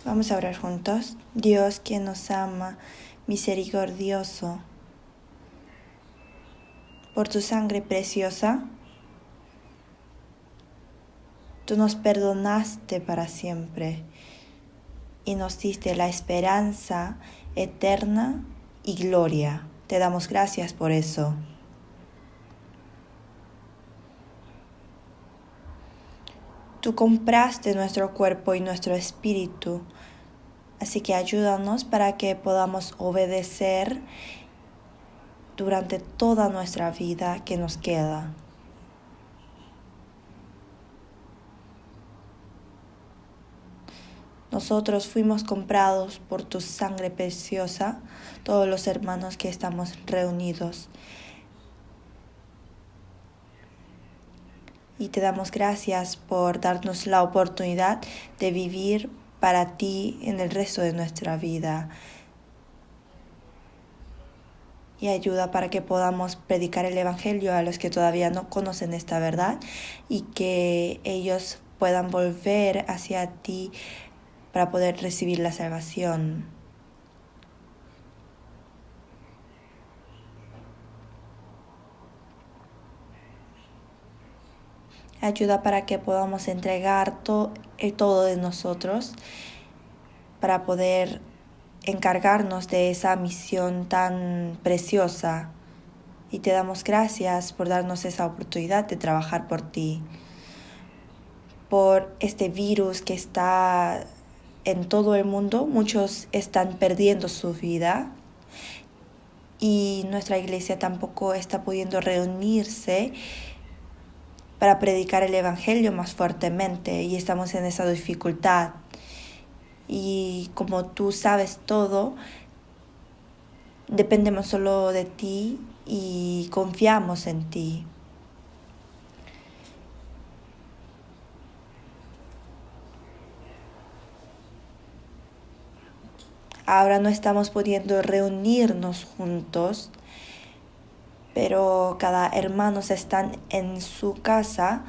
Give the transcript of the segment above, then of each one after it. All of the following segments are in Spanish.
Vamos a orar juntos. Dios, que nos ama, misericordioso, por tu sangre preciosa, tú nos perdonaste para siempre y nos diste la esperanza eterna y gloria. Te damos gracias por eso. Tú compraste nuestro cuerpo y nuestro espíritu, así que ayúdanos para que podamos obedecer durante toda nuestra vida que nos queda. Nosotros fuimos comprados por tu sangre preciosa, todos los hermanos que estamos reunidos. Y te damos gracias por darnos la oportunidad de vivir para ti en el resto de nuestra vida. Y ayuda para que podamos predicar el Evangelio a los que todavía no conocen esta verdad y que ellos puedan volver hacia ti para poder recibir la salvación. Ayuda para que podamos entregar todo de nosotros para poder encargarnos de esa misión tan preciosa. Y te damos gracias por darnos esa oportunidad de trabajar por ti, por este virus que está en todo el mundo. Muchos están perdiendo su vida y nuestra iglesia tampoco está pudiendo reunirse para predicar el Evangelio más fuertemente y estamos en esa dificultad. Y como tú sabes todo, dependemos solo de ti y confiamos en ti. Ahora no estamos pudiendo reunirnos juntos, pero cada hermano está en su casa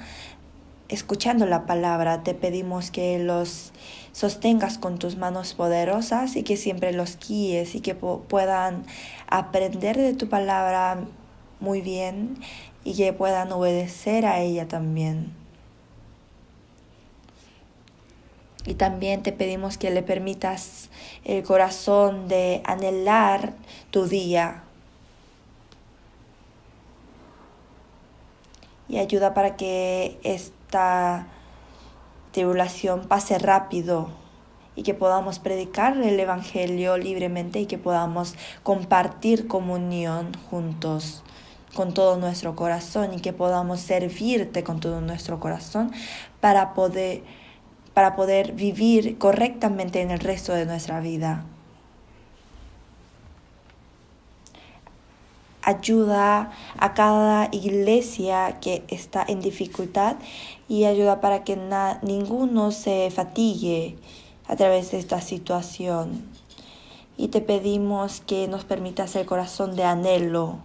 escuchando la palabra. Te pedimos que los sostengas con tus manos poderosas y que siempre los guíes y que puedan aprender de tu palabra muy bien y que puedan obedecer a ella también. Y también te pedimos que le permitas el corazón de anhelar tu día. Y ayuda para que esta tribulación pase rápido y que podamos predicar el Evangelio libremente y que podamos compartir comunión juntos con todo nuestro corazón y que podamos servirte con todo nuestro corazón para poder vivir correctamente en el resto de nuestra vida. Ayuda a cada iglesia que está en dificultad y ayuda para que ninguno se fatigue a través de esta situación. Y te pedimos que nos permitas el corazón de anhelo.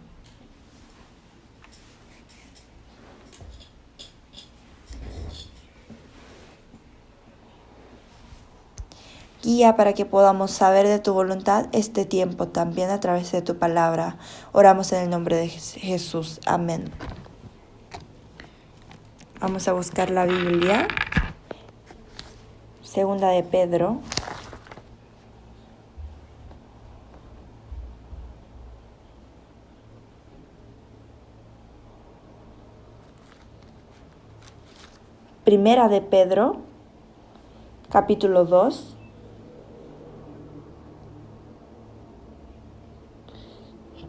Guía para que podamos saber de tu voluntad este tiempo también a través de tu palabra. Oramos en el nombre de Jesús. Amén. Vamos a buscar la Biblia. Segunda de Pedro. Primera de Pedro, capítulo 2.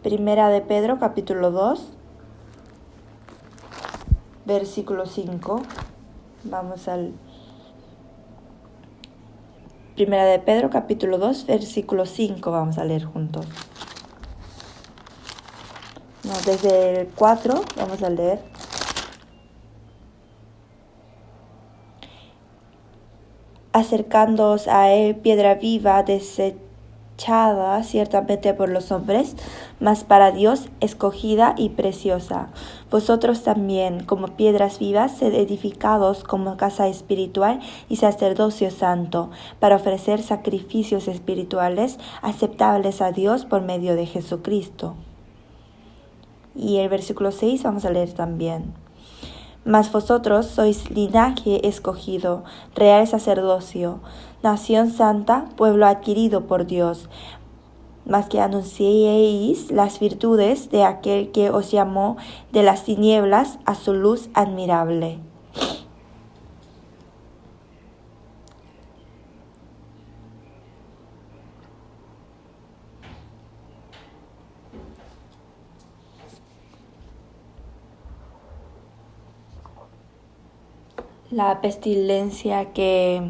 Primera de Pedro, capítulo 2, versículo 5. Vamos al Primera de Pedro, capítulo 2, versículo 5. Vamos a leer juntos. No, desde el 4 vamos a leer. Acercándoos a él, piedra viva, desechada desechada ciertamente por los hombres, mas para Dios escogida y preciosa. Vosotros también, como piedras vivas, sed edificados como casa espiritual y sacerdocio santo, para ofrecer sacrificios espirituales aceptables a Dios por medio de Jesucristo. Y el versículo 6 vamos a leer también. Mas vosotros sois linaje escogido, real sacerdocio, nación santa, pueblo adquirido por Dios, mas que anunciéis las virtudes de aquel que os llamó de las tinieblas a su luz admirable. La pestilencia que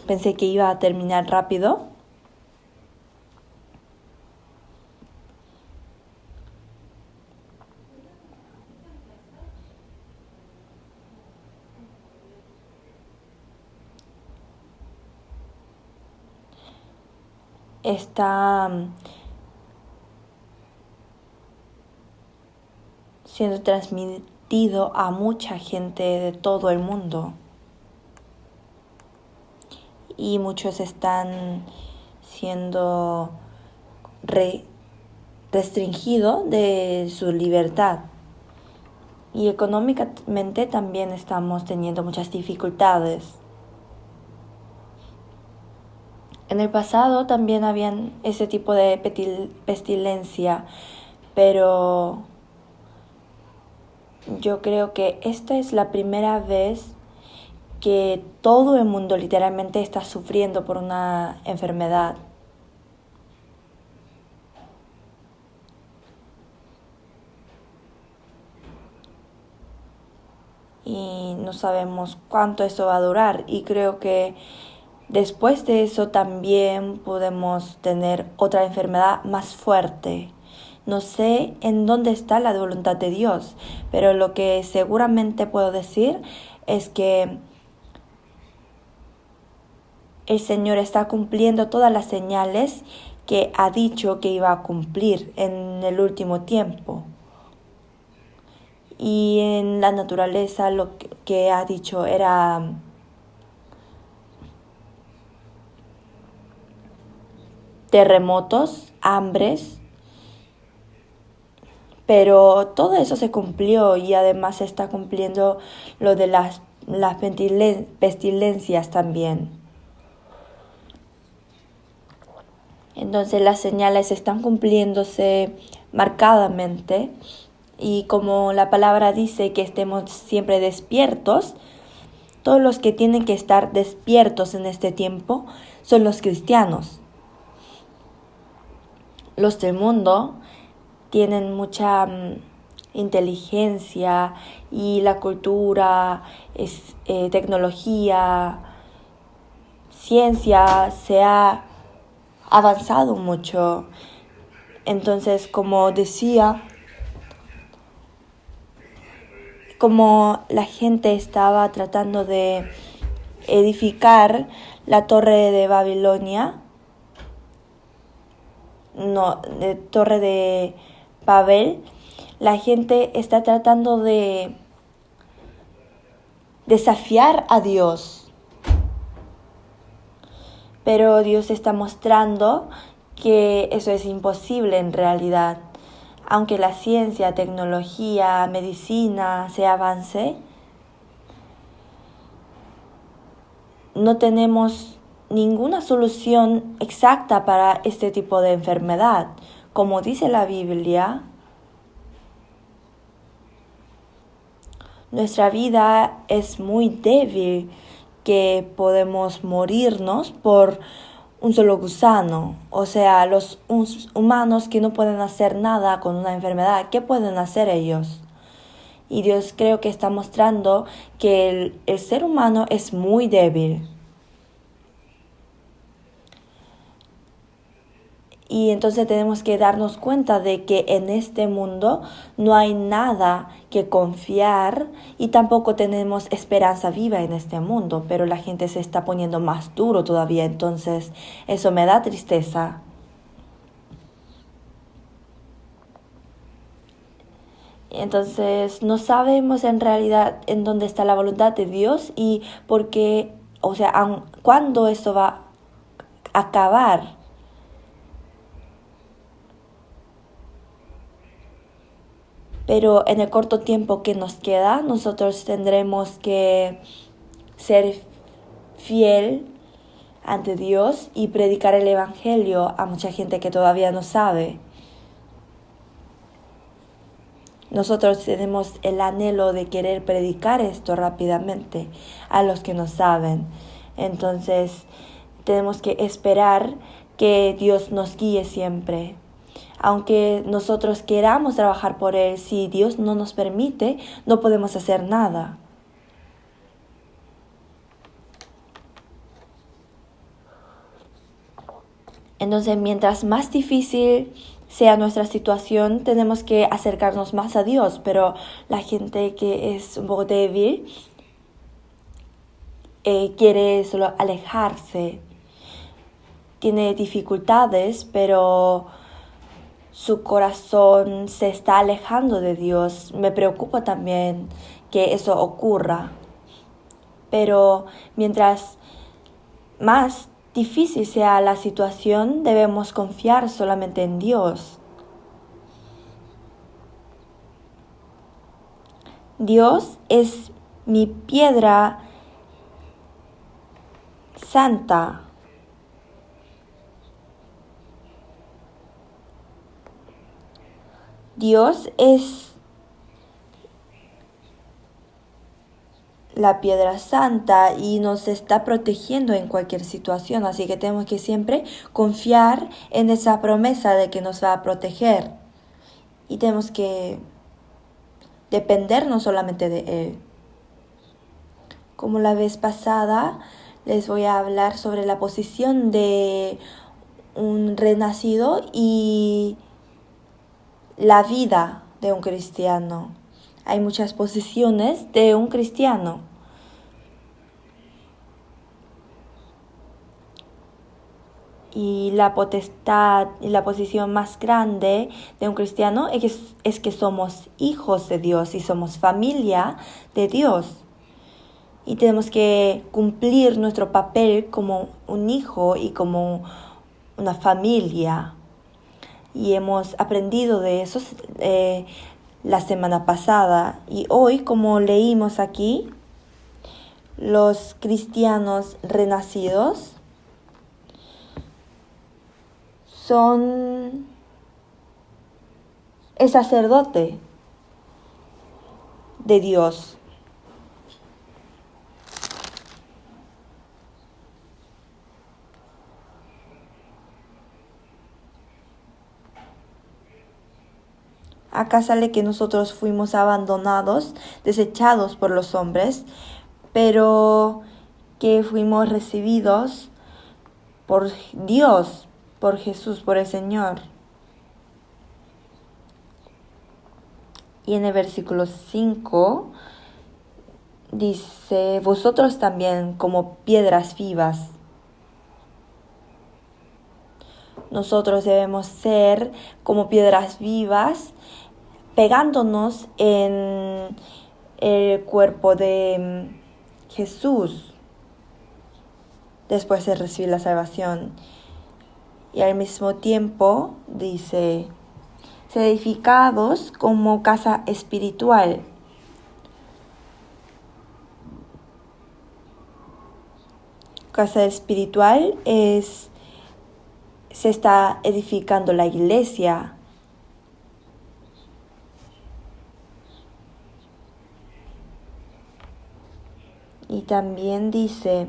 pensé que iba a terminar rápido, está siendo transmitido a mucha gente de todo el mundo. Y muchos están siendo restringidos de su libertad. Y económicamente también estamos teniendo muchas dificultades. En el pasado también habían ese tipo de pestilencia, pero yo creo que esta es la primera vez que todo el mundo literalmente está sufriendo por una enfermedad. Y no sabemos cuánto eso va a durar. Y creo que después de eso también podemos tener otra enfermedad más fuerte. No sé en dónde está la voluntad de Dios, pero lo que seguramente puedo decir es que el Señor está cumpliendo todas las señales que ha dicho que iba a cumplir en el último tiempo. Y en la naturaleza lo que ha dicho era terremotos, hambres, pero todo eso se cumplió y además se está cumpliendo lo de las pestilencias también. Entonces las señales están cumpliéndose marcadamente y como la palabra dice que estemos siempre despiertos, todos los que tienen que estar despiertos en este tiempo son los cristianos. Los del mundo tienen mucha inteligencia y la cultura, tecnología, ciencia se ha avanzado mucho. Entonces, como decía, como la gente estaba tratando de edificar la torre de Babilonia, torre de Babel, la gente está tratando de desafiar a Dios. Pero Dios está mostrando que eso es imposible en realidad. Aunque la ciencia, tecnología, medicina se avance, no tenemos ninguna solución exacta para este tipo de enfermedad. Como dice la Biblia, nuestra vida es muy débil, que podemos morirnos por un solo gusano. O sea, los humanos que no pueden hacer nada con una enfermedad, ¿qué pueden hacer ellos? Y Dios creo que está mostrando que el ser humano es muy débil. Y entonces tenemos que darnos cuenta de que en este mundo no hay nada que confiar y tampoco tenemos esperanza viva en este mundo, pero la gente se está poniendo más duro todavía, entonces eso me da tristeza. Entonces no sabemos en realidad en dónde está la voluntad de Dios y por qué, o sea, cuándo esto va a acabar. Pero en el corto tiempo que nos queda, nosotros tendremos que ser fiel ante Dios y predicar el Evangelio a mucha gente que todavía no sabe. Nosotros tenemos el anhelo de querer predicar esto rápidamente a los que no saben. Entonces tenemos que esperar que Dios nos guíe siempre. Aunque nosotros queramos trabajar por Él, si Dios no nos permite, no podemos hacer nada. Entonces, mientras más difícil sea nuestra situación, tenemos que acercarnos más a Dios, pero la gente que es un poco débil quiere solo alejarse, tiene dificultades, pero su corazón se está alejando de Dios. Me preocupa también que eso ocurra, pero mientras más difícil sea la situación, debemos confiar solamente en Dios. Dios es mi piedra santa. Dios es la piedra santa y nos está protegiendo en cualquier situación, así que tenemos que siempre confiar en esa promesa de que nos va a proteger y tenemos que depender no solamente de Él. Como la vez pasada, les voy a hablar sobre la posición de un renacido y la vida de un cristiano. Hay muchas posiciones de un cristiano. Y la potestad y la posición más grande de un cristiano es que somos hijos de Dios y somos familia de Dios. Y tenemos que cumplir nuestro papel como un hijo y como una familia. Y hemos aprendido de eso la semana pasada. Y hoy, como leímos aquí, los cristianos renacidos son el sacerdote de Dios. Acá sale que nosotros fuimos abandonados, desechados por los hombres, pero que fuimos recibidos por Dios, por Jesús, por el Señor. Y en el versículo 5 dice, vosotros también como piedras vivas. Nosotros debemos ser como piedras vivas, pegándonos en el cuerpo de Jesús después de recibir la salvación. Y al mismo tiempo dice, ser edificados como casa espiritual. Casa espiritual se está edificando la iglesia. Y también dice,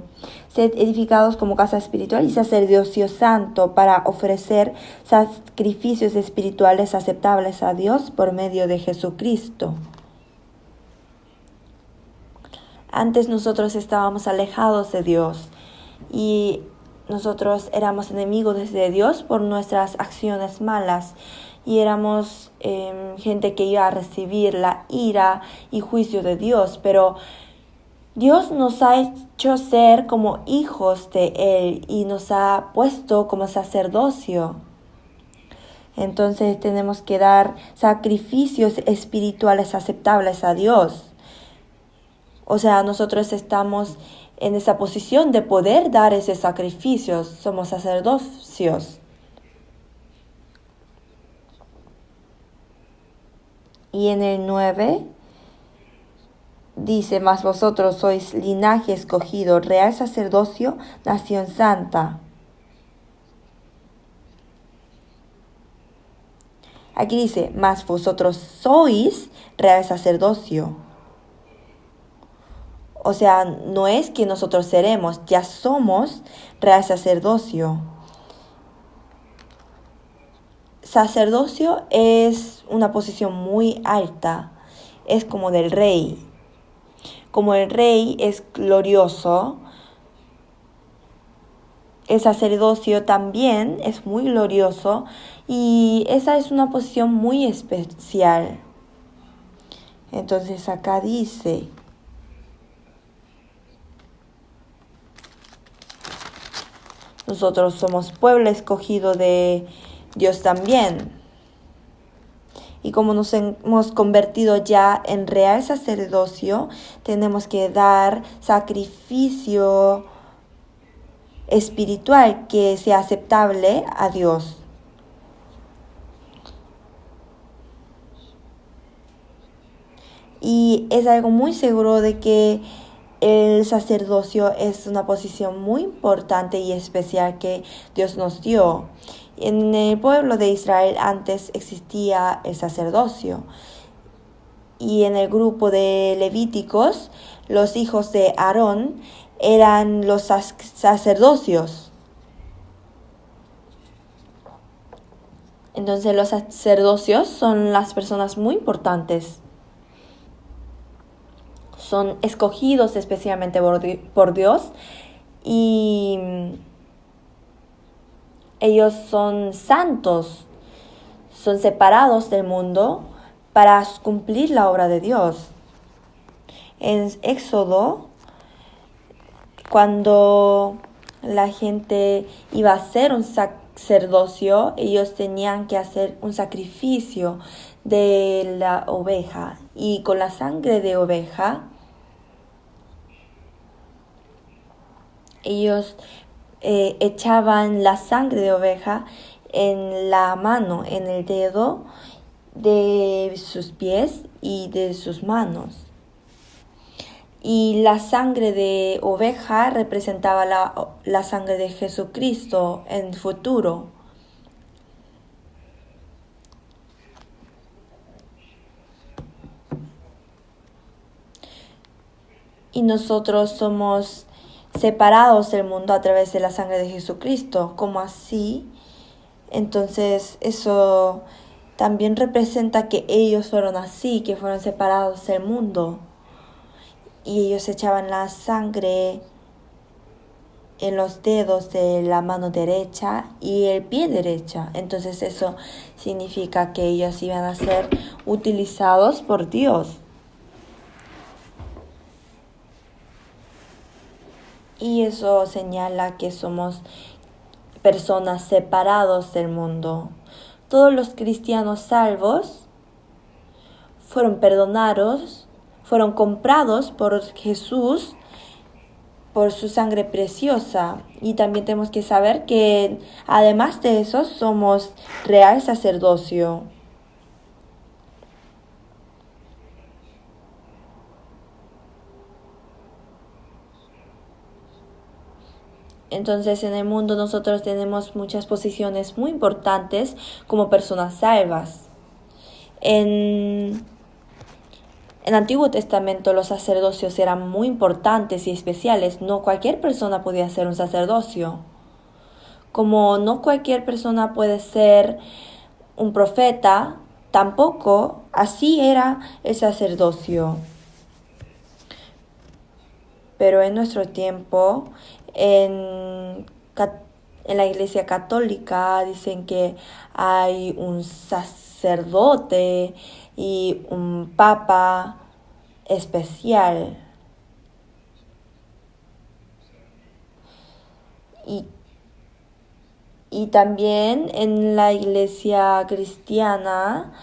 sed edificados como casa espiritual y sacerdocio santo para ofrecer sacrificios espirituales aceptables a Dios por medio de Jesucristo. Antes nosotros estábamos alejados de Dios y nosotros éramos enemigos de Dios por nuestras acciones malas y éramos gente que iba a recibir la ira y juicio de Dios, pero Dios nos ha hecho ser como hijos de Él y nos ha puesto como sacerdocio. Entonces tenemos que dar sacrificios espirituales aceptables a Dios. O sea, nosotros estamos en esa posición de poder dar esos sacrificios. Somos sacerdocios. Y en el 9 dice, mas vosotros sois linaje escogido, real sacerdocio, nación santa. Aquí dice, mas vosotros sois real sacerdocio. O sea, no es que nosotros seremos, ya somos real sacerdocio. Sacerdocio es una posición muy alta, es como del rey. Como el rey es glorioso, el sacerdocio también es muy glorioso y esa es una posición muy especial. Entonces acá dice, nosotros somos pueblo escogido de Dios también. Y como nos hemos convertido ya en real sacerdocio, tenemos que dar sacrificio espiritual que sea aceptable a Dios. Y es algo muy seguro de que el sacerdocio es una posición muy importante y especial que Dios nos dio. En el pueblo de Israel antes existía el sacerdocio. Y en el grupo de levíticos, los hijos de Aarón eran los sacerdocios. Entonces los sacerdocios son las personas muy importantes. Son escogidos especialmente por Dios y ellos son santos, son separados del mundo para cumplir la obra de Dios. En Éxodo, cuando la gente iba a hacer un sacerdocio, ellos tenían que hacer un sacrificio de la oveja y con la sangre de oveja ellos echaban la sangre de oveja en la mano, en el dedo de sus pies y de sus manos. Y la sangre de oveja representaba la sangre de Jesucristo en el futuro. Y nosotros somos separados del mundo a través de la sangre de Jesucristo. ¿Cómo así? Entonces eso también representa que ellos fueron así, que fueron separados del mundo. Y ellos echaban la sangre en los dedos de la mano derecha y el pie derecha. Entonces eso significa que ellos iban a ser utilizados por Dios. Y eso señala que somos personas separados del mundo. Todos los cristianos salvos fueron perdonados, fueron comprados por Jesús por su sangre preciosa. Y también tenemos que saber que además de eso somos real sacerdocio. Entonces en el mundo nosotros tenemos muchas posiciones muy importantes como personas salvas. En el Antiguo Testamento los sacerdocios eran muy importantes y especiales. No cualquier persona podía ser un sacerdocio. Como no cualquier persona puede ser un profeta, tampoco así era el sacerdocio. Pero en nuestro tiempo, en en la Iglesia Católica dicen que hay un sacerdote y un papa especial. Y también en la Iglesia cristiana,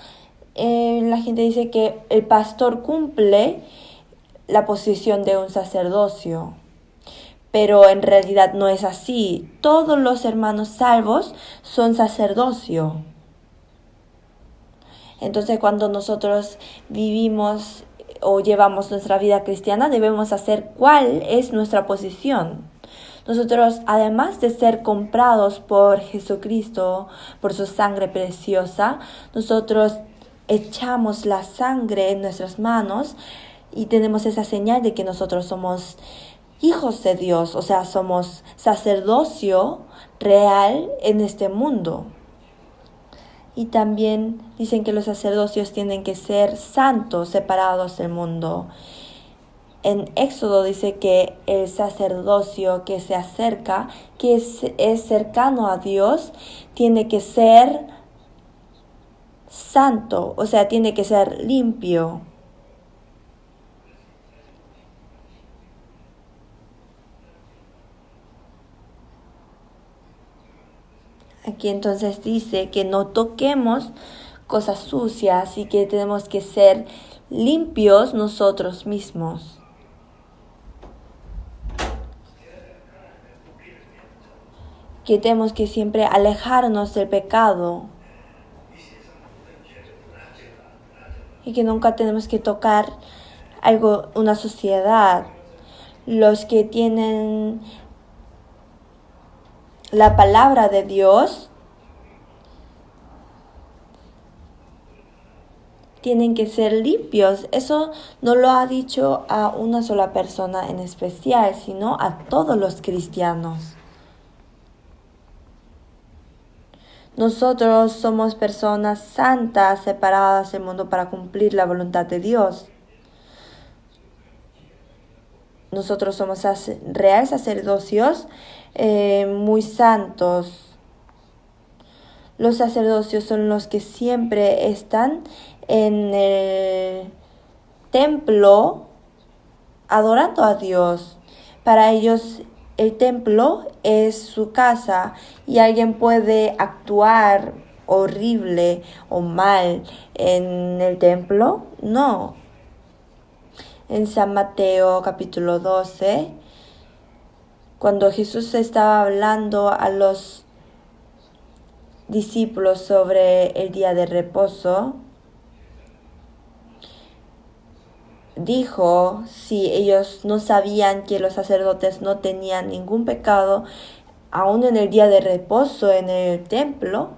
la gente dice que el pastor cumple la posición de un sacerdocio. Pero en realidad no es así. Todos los hermanos salvos son sacerdocio. Entonces, cuando nosotros vivimos o llevamos nuestra vida cristiana, debemos hacer cuál es nuestra posición. Nosotros, además de ser comprados por Jesucristo, por su sangre preciosa, nosotros echamos la sangre en nuestras manos y tenemos esa señal de que nosotros somos hijos de Dios, o sea, somos sacerdocio real en este mundo. Y también dicen que los sacerdocios tienen que ser santos, separados del mundo. En Éxodo dice que el sacerdocio que se acerca, que es cercano a Dios, tiene que ser santo, o sea, tiene que ser limpio. Aquí entonces dice que no toquemos cosas sucias y que tenemos que ser limpios nosotros mismos. Que tenemos que siempre alejarnos del pecado y que nunca tenemos que tocar una sociedad. Los que tienen la palabra de Dios tienen que ser limpios. Eso no lo ha dicho a una sola persona en especial, sino a todos los cristianos. Nosotros somos personas santas, separadas del mundo para cumplir la voluntad de Dios. Nosotros somos real sacerdocios muy santos. Los sacerdocios son los que siempre están en el templo adorando a Dios. Para ellos el templo es su casa y alguien puede actuar horrible o mal en el templo. No. En San Mateo capítulo 12, cuando Jesús estaba hablando a los discípulos sobre el día de reposo, dijo, si ellos no sabían que los sacerdotes no tenían ningún pecado, aún en el día de reposo en el templo,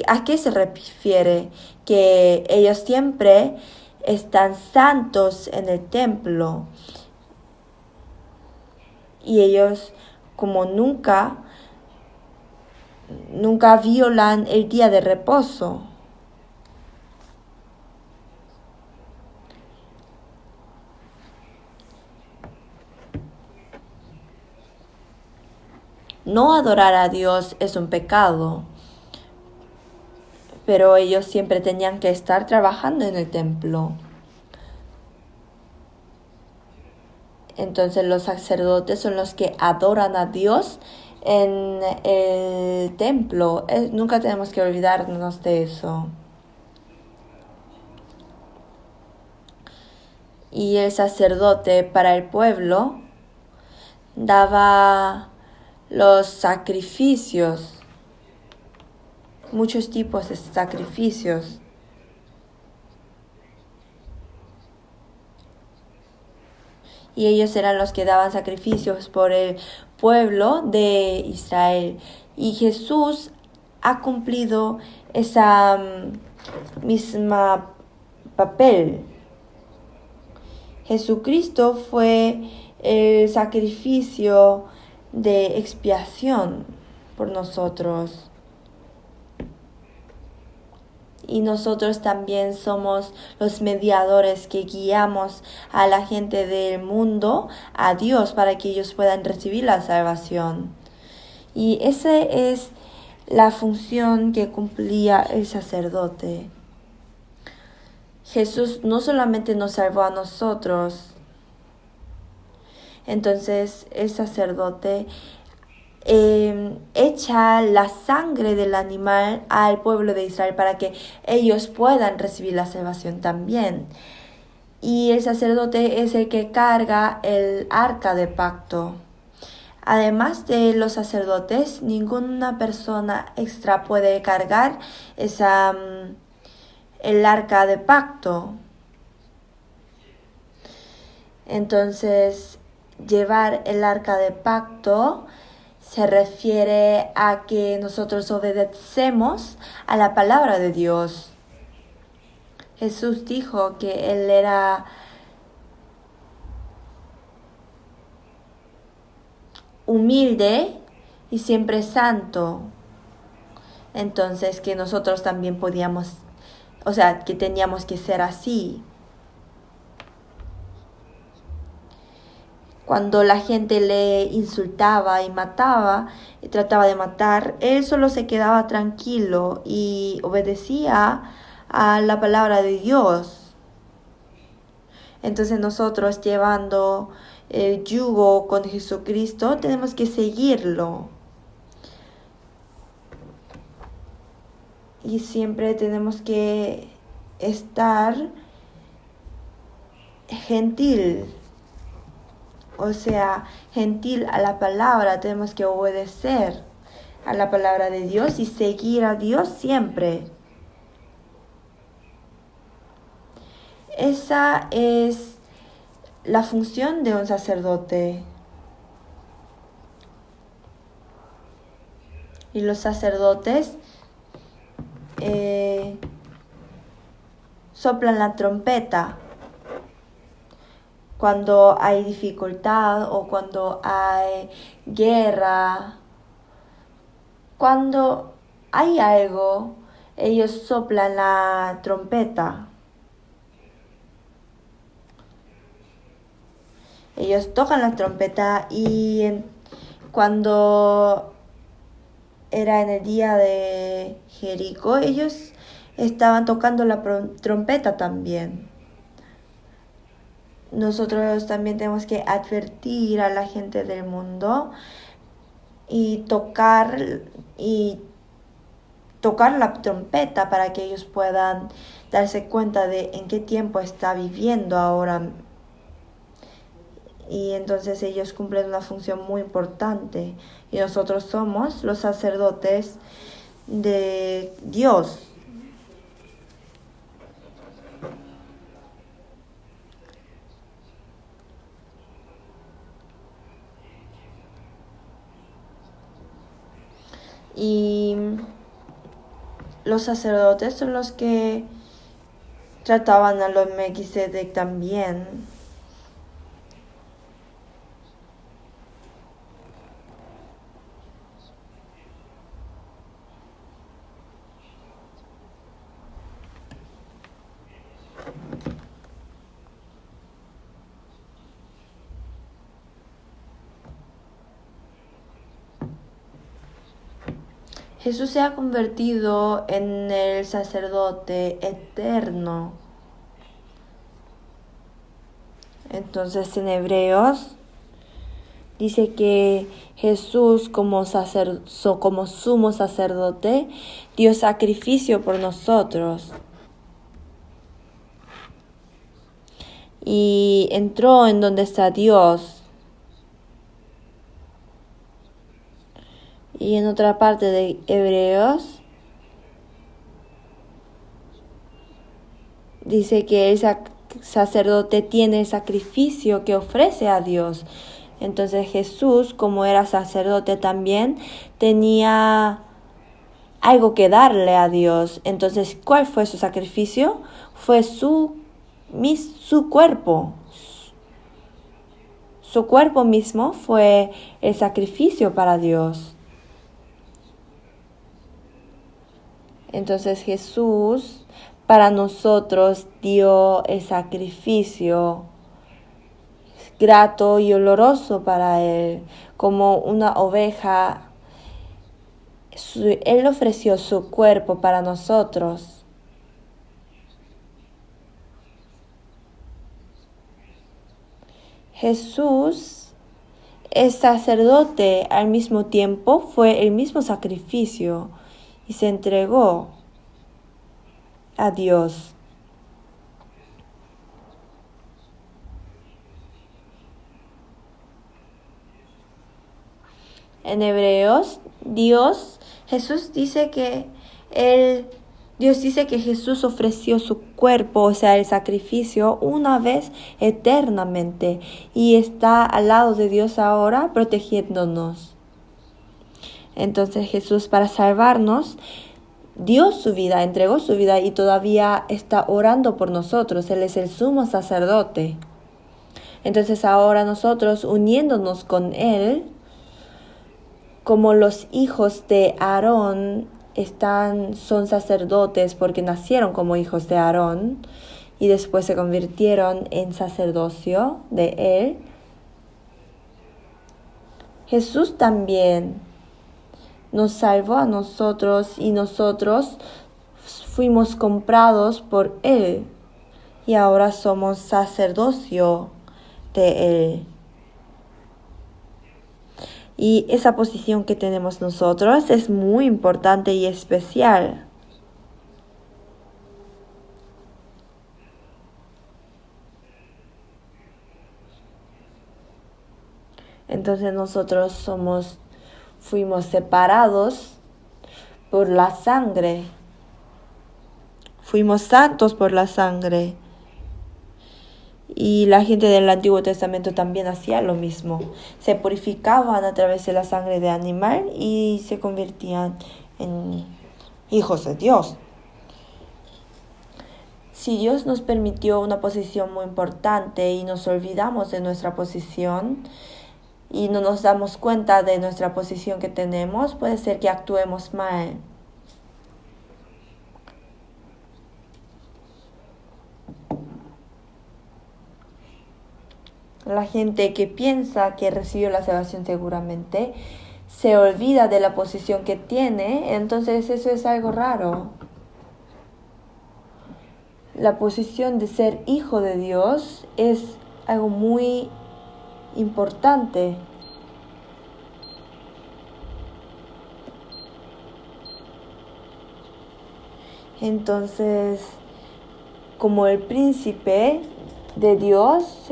¿a qué se refiere? Que ellos siempre están santos en el templo y ellos como nunca violan el día de reposo. No adorar a Dios es un pecado, pero ellos siempre tenían que estar trabajando en el templo. Entonces los sacerdotes son los que adoran a Dios en el templo. Nunca tenemos que olvidarnos de eso. Y el sacerdote para el pueblo daba los sacrificios, muchos tipos de sacrificios. Y ellos eran los que daban sacrificios por el pueblo de Israel. Y Jesús ha cumplido esa misma papel. Jesucristo fue el sacrificio de expiación por nosotros. Y nosotros también somos los mediadores que guiamos a la gente del mundo a Dios para que ellos puedan recibir la salvación. Y esa es la función que cumplía el sacerdote. Jesús no solamente nos salvó a nosotros, entonces el sacerdote echa la sangre del animal al pueblo de Israel para que ellos puedan recibir la salvación también. Y el sacerdote es el que carga el arca de pacto. Además de los sacerdotes, ninguna persona extra puede cargar el arca de pacto. Entonces, llevar el arca de pacto se refiere a que nosotros obedecemos a la palabra de Dios. Jesús dijo que Él era humilde y siempre santo. Entonces que nosotros también que teníamos que ser así. Cuando la gente le insultaba y mataba y trataba de matar, él solo se quedaba tranquilo y obedecía a la palabra de Dios. Entonces nosotros, llevando el yugo con Jesucristo, tenemos que seguirlo. Y siempre tenemos que estar gentil. O sea, gentil a la palabra, tenemos que obedecer a la palabra de Dios y seguir a Dios siempre. Esa es la función de un sacerdote. Y los sacerdotes soplan la trompeta cuando hay dificultad o cuando hay guerra. Cuando hay algo, ellos soplan la trompeta. Ellos tocan la trompeta y cuando era en el día de Jericó, ellos estaban tocando la trompeta también. Nosotros también tenemos que advertir a la gente del mundo y tocar la trompeta para que ellos puedan darse cuenta de en qué tiempo está viviendo ahora. Y entonces ellos cumplen una función muy importante. Y nosotros somos los sacerdotes de Dios. Y los sacerdotes son los que trataban a los Melquisedec también. Jesús se ha convertido en el sacerdote eterno. Entonces en Hebreos dice que Jesús como sumo sacerdote dio sacrificio por nosotros. Y entró en donde está Dios. Y en otra parte de Hebreos dice que el sacerdote tiene el sacrificio que ofrece a Dios. Entonces Jesús, como era sacerdote también, tenía algo que darle a Dios. Entonces, ¿cuál fue su sacrificio? Fue su cuerpo. Su cuerpo mismo fue el sacrificio para Dios. Entonces Jesús para nosotros dio el sacrificio grato y oloroso para Él, como una oveja. Él ofreció su cuerpo para nosotros. Jesús es sacerdote, al mismo tiempo fue el mismo sacrificio y se entregó a Dios. En Hebreos, Jesús dice que Dios dice que Jesús ofreció su cuerpo, o sea, el sacrificio, una vez eternamente, y está al lado de Dios ahora protegiéndonos. Entonces Jesús, para salvarnos, dio su vida, entregó su vida y todavía está orando por nosotros. Él es el sumo sacerdote. Entonces ahora nosotros, uniéndonos con Él, como los hijos de Aarón son sacerdotes porque nacieron como hijos de Aarón y después se convirtieron en sacerdocio de él, Jesús también nos salvó a nosotros y nosotros fuimos comprados por Él y ahora somos sacerdocio de Él. Y esa posición que tenemos nosotros es muy importante y especial. Entonces nosotros fuimos separados por la sangre. Fuimos santos por la sangre. Y la gente del Antiguo Testamento también hacía lo mismo. Se purificaban a través de la sangre de animal y se convertían en hijos de Dios. Si Dios nos permitió una posición muy importante y nos olvidamos de nuestra posición y no nos damos cuenta de nuestra posición que tenemos, puede ser que actuemos mal. La gente que piensa que recibió la salvación seguramente se olvida de la posición que tiene, entonces eso es algo raro. La posición de ser hijo de Dios es algo muy importante. Entonces, como el príncipe de Dios,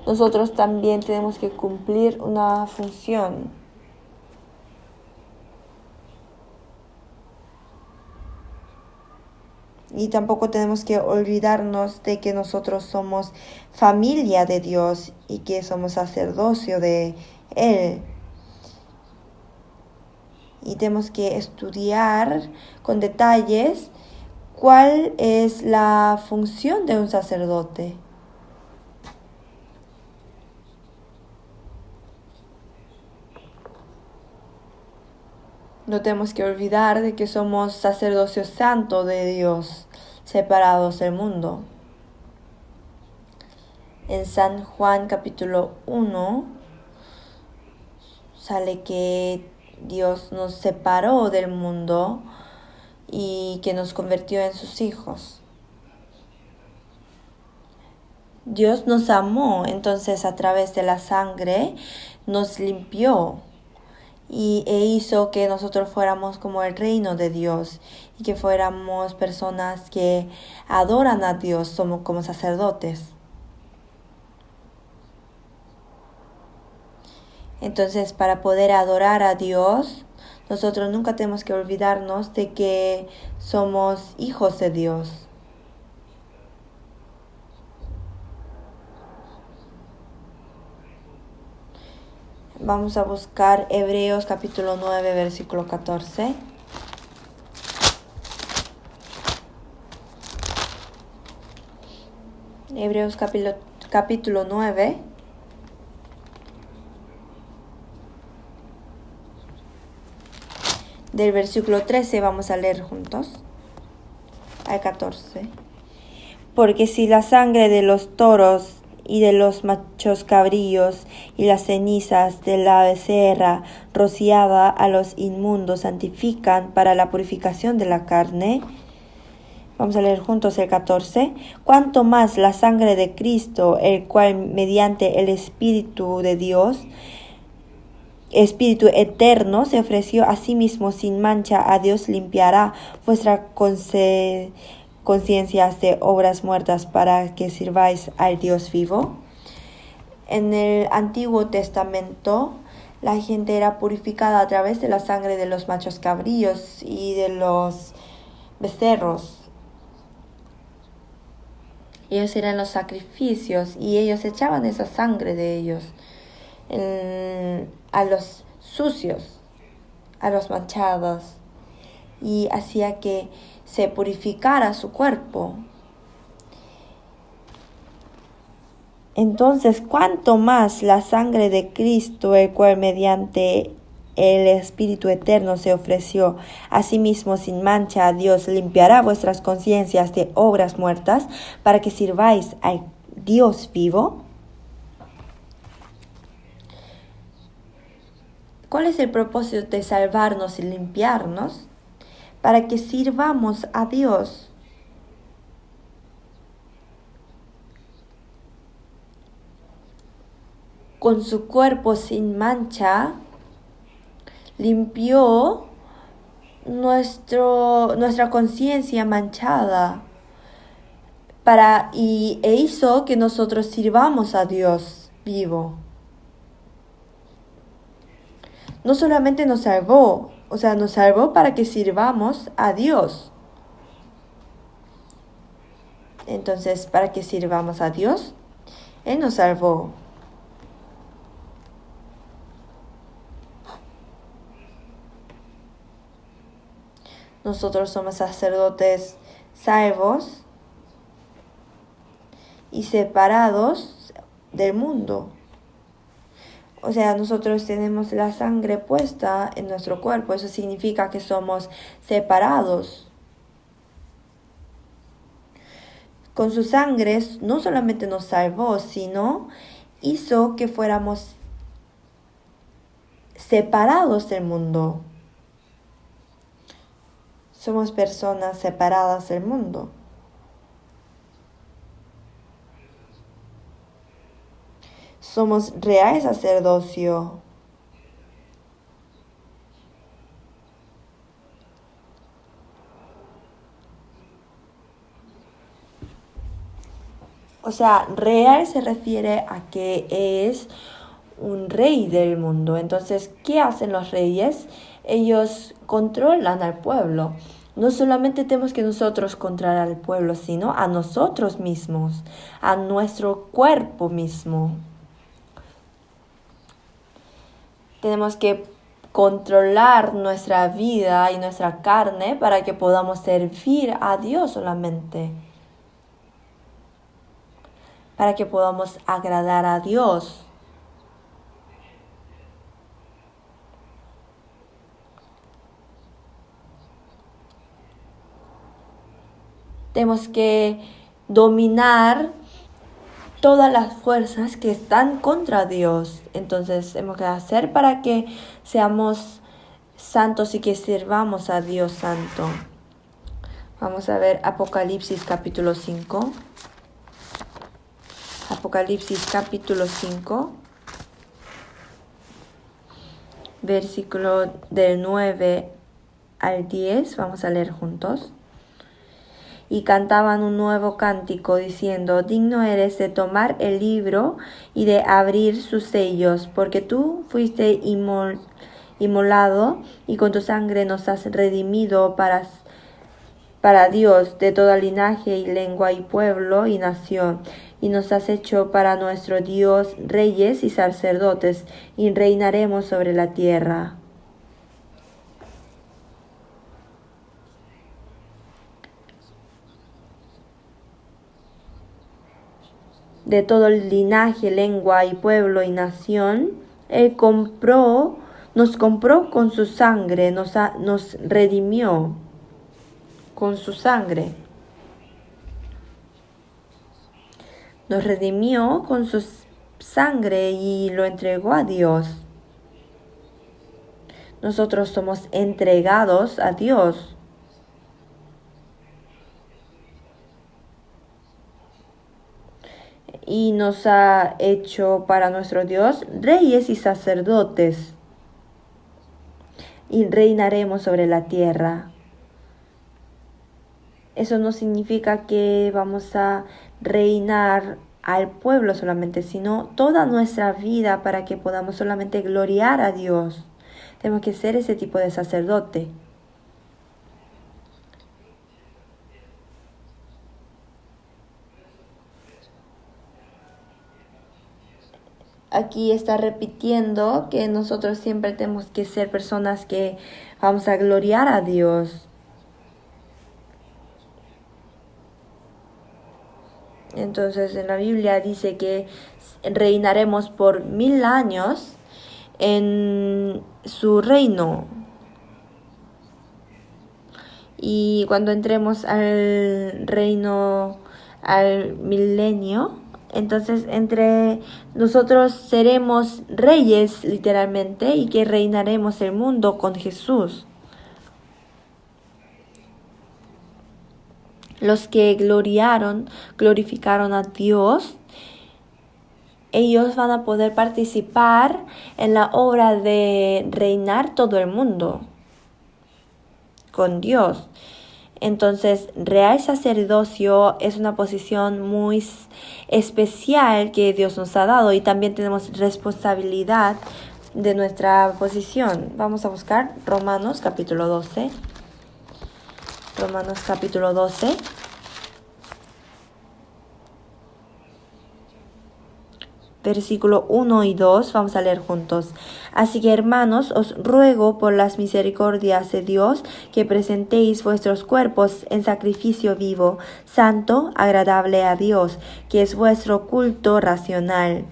nosotros también tenemos que cumplir una función. Y tampoco tenemos que olvidarnos de que nosotros somos familia de Dios y que somos sacerdocio de Él. Y tenemos que estudiar con detalles cuál es la función de un sacerdote. No tenemos que olvidar de que somos sacerdocio santo de Dios, separados del mundo. En San Juan capítulo 1 sale que Dios nos separó del mundo y que nos convirtió en sus hijos. Dios nos amó, entonces a través de la sangre nos limpió e hizo que nosotros fuéramos como el reino de Dios y que fuéramos personas que adoran a Dios, somos como sacerdotes. Entonces, para poder adorar a Dios, nosotros nunca tenemos que olvidarnos de que somos hijos de Dios. Vamos a buscar Hebreos capítulo 9, versículo 14. Hebreos capítulo 9. del versículo 13 vamos a leer juntos al 14. Porque si la sangre de los toros y de los machos cabríos y las cenizas de la becerra rociada a los inmundos santifican para la purificación de la carne, vamos a leer juntos el 14. Cuanto más la sangre de Cristo, el cual mediante el Espíritu de Dios, Espíritu eterno, se ofreció a sí mismo sin mancha a Dios, limpiará vuestras conciencias de obras muertas para que sirváis al Dios vivo. En el Antiguo Testamento, la gente era purificada a través de la sangre de los machos cabríos y de los becerros. Ellos eran los sacrificios y ellos echaban esa sangre de ellos a los sucios, a los manchados, y hacía que se purificara su cuerpo. Entonces, cuanto más la sangre de Cristo, el cual mediante el Espíritu eterno se ofreció a sí mismo sin mancha a Dios, limpiará vuestras conciencias de obras muertas para que sirváis al Dios vivo. ¿Cuál es el propósito de salvarnos y limpiarnos? Para que sirvamos a Dios. Con su cuerpo sin mancha, limpió nuestra conciencia manchada e hizo que nosotros sirvamos a Dios vivo. No solamente nos salvó, nos salvó para que sirvamos a Dios. Entonces, para que sirvamos a Dios, Él nos salvó. Nosotros somos sacerdotes salvos y separados del mundo. Nosotros tenemos la sangre puesta en nuestro cuerpo. Eso significa que somos separados. Con su sangre no solamente nos salvó, sino hizo que fuéramos separados del mundo. Somos personas separadas del mundo. Somos real sacerdocio. Real se refiere a que es un rey del mundo. Entonces, ¿qué hacen los reyes? Ellos controlan al pueblo. No solamente tenemos que nosotros controlar al pueblo, sino a nosotros mismos, a nuestro cuerpo mismo. Tenemos que controlar nuestra vida y nuestra carne para que podamos servir a Dios solamente. Para que podamos agradar a Dios. Tenemos que dominar todas las fuerzas que están contra Dios. Entonces, tenemos que hacer para que seamos santos y que sirvamos a Dios santo. Vamos a ver Apocalipsis capítulo 5. Apocalipsis capítulo 5. Versículo del 9 al 10. Vamos a leer juntos. Y cantaban un nuevo cántico diciendo: digno eres de tomar el libro y de abrir sus sellos, porque tú fuiste inmolado y con tu sangre nos has redimido para Dios de todo linaje y lengua y pueblo y nación, y nos has hecho para nuestro Dios reyes y sacerdotes, y reinaremos sobre la tierra. De todo linaje, lengua y pueblo y nación, Él compró Nos compró con su sangre, nos redimió con su sangre. Nos redimió con su sangre y lo entregó a Dios. Nosotros somos entregados a Dios. Y nos ha hecho para nuestro Dios reyes y sacerdotes. Y reinaremos sobre la tierra. Eso no significa que vamos a reinar al pueblo solamente, sino toda nuestra vida para que podamos solamente gloriar a Dios. Tenemos que ser ese tipo de sacerdote. Aquí está repitiendo que nosotros siempre tenemos que ser personas que vamos a gloriar a Dios. Entonces en la Biblia dice que reinaremos por 1000 años en su reino. Y cuando entremos al reino, al milenio, entonces entre nosotros seremos reyes literalmente y que reinaremos el mundo con Jesús. Los que glorificaron a Dios, ellos van a poder participar en la obra de reinar todo el mundo con Dios. Entonces, real sacerdocio es una posición muy especial que Dios nos ha dado y también tenemos responsabilidad de nuestra posición. Vamos a buscar Romanos capítulo 12. Romanos capítulo 12. Versículo 1 y 2, vamos a leer juntos. Así que, hermanos, os ruego por las misericordias de Dios que presentéis vuestros cuerpos en sacrificio vivo, santo, agradable a Dios, que es vuestro culto racional.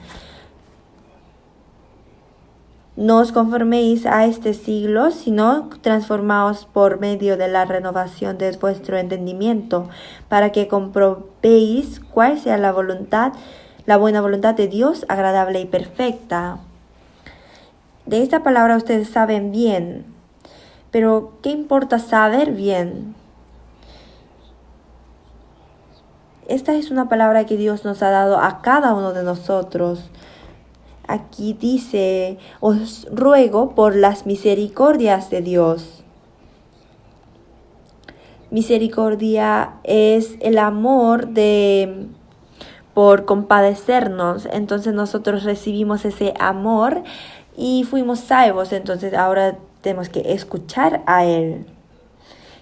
No os conforméis a este siglo, sino transformaos por medio de la renovación de vuestro entendimiento, para que comprobéis cuál sea la buena voluntad de Dios, agradable y perfecta. De esta palabra ustedes saben bien, pero ¿qué importa saber bien? Esta es una palabra que Dios nos ha dado a cada uno de nosotros. Aquí dice, os ruego por las misericordias de Dios. Misericordia es el amor por compadecernos. Entonces nosotros recibimos ese amor y fuimos salvos. Entonces ahora tenemos que escuchar a Él.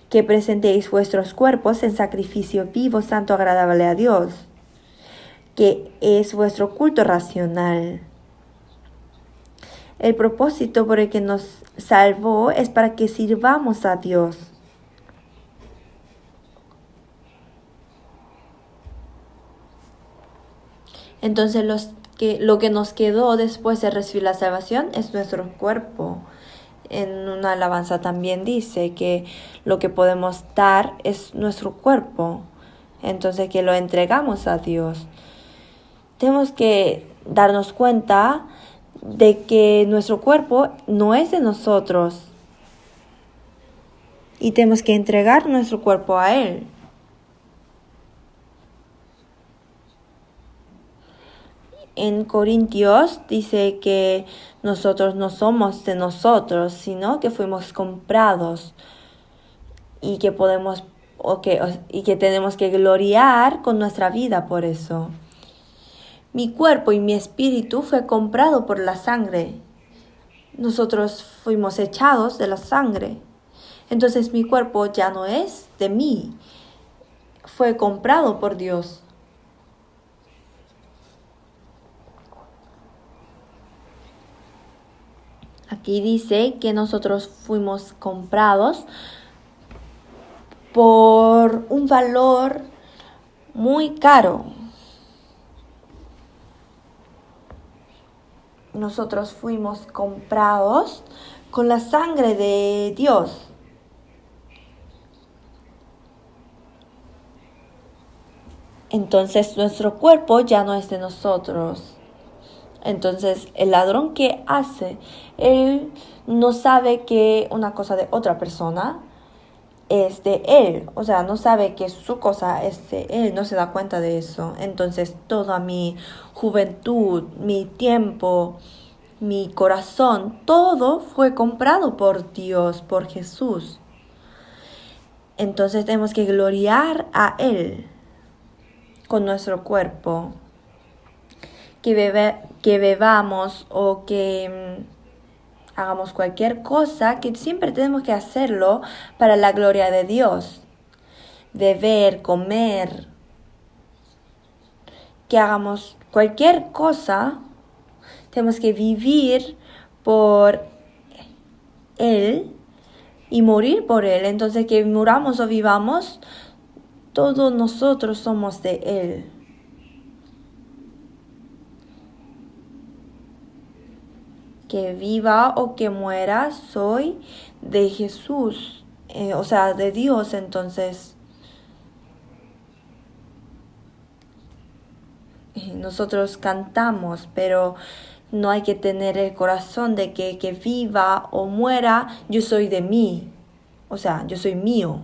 Que presentéis vuestros cuerpos en sacrificio vivo, santo, agradable a Dios, que es vuestro culto racional. El propósito por el que nos salvó es para que sirvamos a Dios. Entonces lo que nos quedó después de recibir la salvación es nuestro cuerpo. En una alabanza también dice que lo que podemos dar es nuestro cuerpo. Entonces que lo entregamos a Dios. Tenemos que darnos cuenta de que nuestro cuerpo no es de nosotros. Y tenemos que entregar nuestro cuerpo a Él. En Corintios dice que nosotros no somos de nosotros, sino que fuimos comprados y que y que tenemos que gloriar con nuestra vida por eso. Mi cuerpo y mi espíritu fue comprado por la sangre. Nosotros fuimos echados de la sangre. Entonces mi cuerpo ya no es de mí. Fue comprado por Dios. Aquí dice que nosotros fuimos comprados por un valor muy caro. nosotros fuimos comprados con la sangre de Dios. Entonces nuestro cuerpo ya no es de nosotros. Entonces el ladrón, ¿qué hace? Él no sabe que una cosa de otra persona es de él. O sea, no sabe que su cosa es de él. No se da cuenta de eso. Entonces toda mi juventud, mi tiempo, mi corazón, todo fue comprado por Dios, por Jesús. Entonces tenemos que gloriar a Él con nuestro cuerpo. Que bebamos o que hagamos cualquier cosa, que siempre tenemos que hacerlo para la gloria de Dios. Beber, comer, que hagamos cualquier cosa, tenemos que vivir por Él y morir por Él. Entonces, que muramos o vivamos, todos nosotros somos de Él. Que viva o que muera, soy de Jesús, o sea, de Dios. Entonces, nosotros cantamos, pero no hay que tener el corazón de que viva o muera, yo soy de mí, o sea, yo soy mío.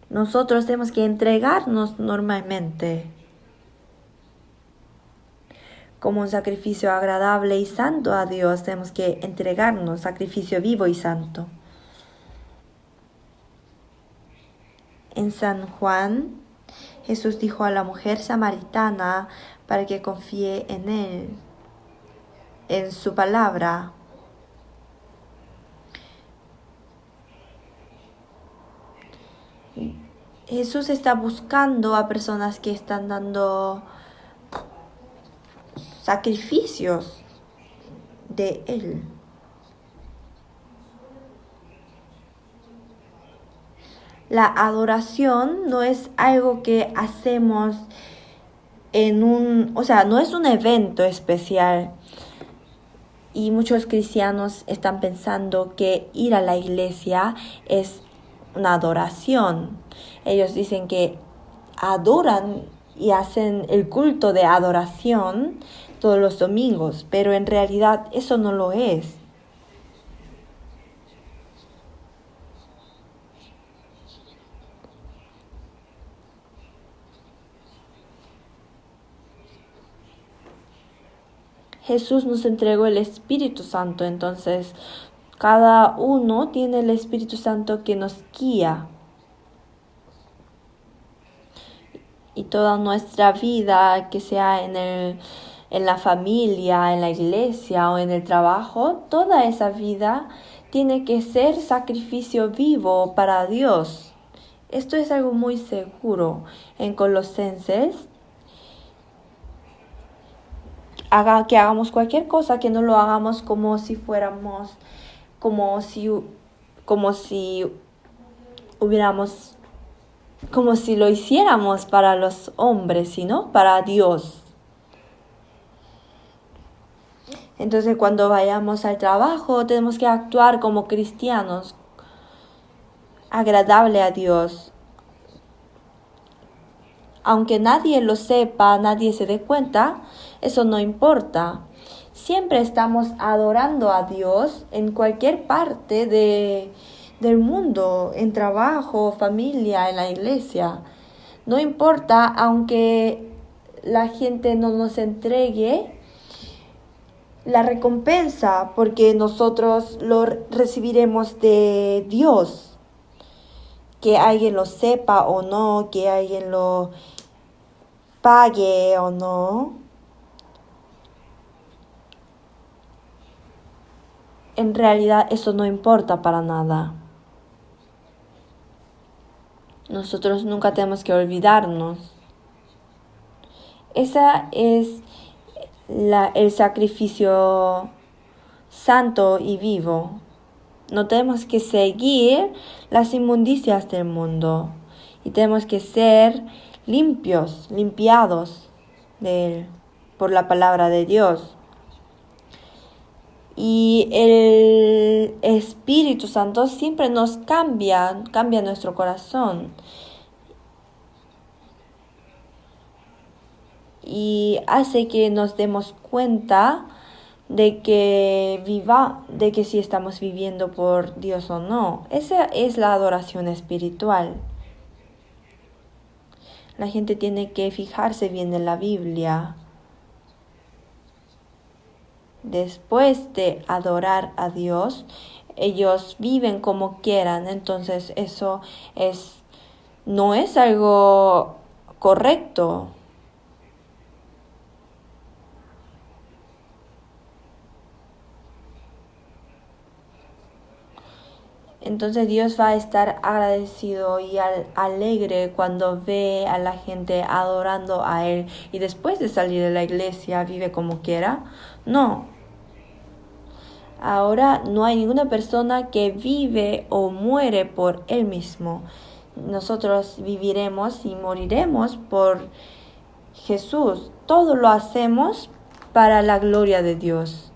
Nosotros tenemos que entregarnos normalmente como un sacrificio agradable y santo a Dios. Tenemos que entregarnos, sacrificio vivo y santo. En San Juan, Jesús dijo a la mujer samaritana para que confíe en Él, en su palabra. Jesús está buscando a personas que están dando sacrificios de Él. La adoración no es algo que hacemos no es un evento especial. Y muchos cristianos están pensando que ir a la iglesia es una adoración. Ellos dicen que adoran y hacen el culto de adoración todos los domingos, pero en realidad eso no lo es. Jesús nos entregó el Espíritu Santo, entonces cada uno tiene el Espíritu Santo que nos guía. Y toda nuestra vida, que sea en la familia, en la iglesia o en el trabajo, toda esa vida tiene que ser sacrificio vivo para Dios. Esto es algo muy seguro. En Colosenses, que hagamos cualquier cosa, que no lo hagamos como si lo hiciéramos para los hombres, sino para Dios. Entonces, cuando vayamos al trabajo, tenemos que actuar como cristianos, agradable a Dios. Aunque nadie lo sepa, nadie se dé cuenta, eso no importa. Siempre estamos adorando a Dios en cualquier parte del mundo, en trabajo, familia, en la iglesia. No importa, aunque la gente no nos entregue la recompensa, porque nosotros lo recibiremos de Dios. Que alguien lo sepa o no, que alguien lo pague o no. En realidad eso no importa para nada. Nosotros nunca tenemos que olvidarnos. Ese es el sacrificio santo y vivo. No tenemos que seguir las inmundicias del mundo y tenemos que ser limpiados. de Él, por la palabra de Dios. Y el Espíritu Santo siempre nos cambia nuestro corazón. Y hace que nos demos cuenta de que si estamos viviendo por Dios o no. Esa es la adoración espiritual. La gente tiene que fijarse bien en la Biblia. Después de adorar a Dios, ellos viven como quieran. Entonces eso no es algo correcto. Entonces Dios va a estar agradecido y alegre cuando ve a la gente adorando a Él y después de salir de la iglesia vive como quiera. No. Ahora no hay ninguna persona que vive o muere por Él mismo. Nosotros viviremos y moriremos por Jesús. Todo lo hacemos para la gloria de Dios.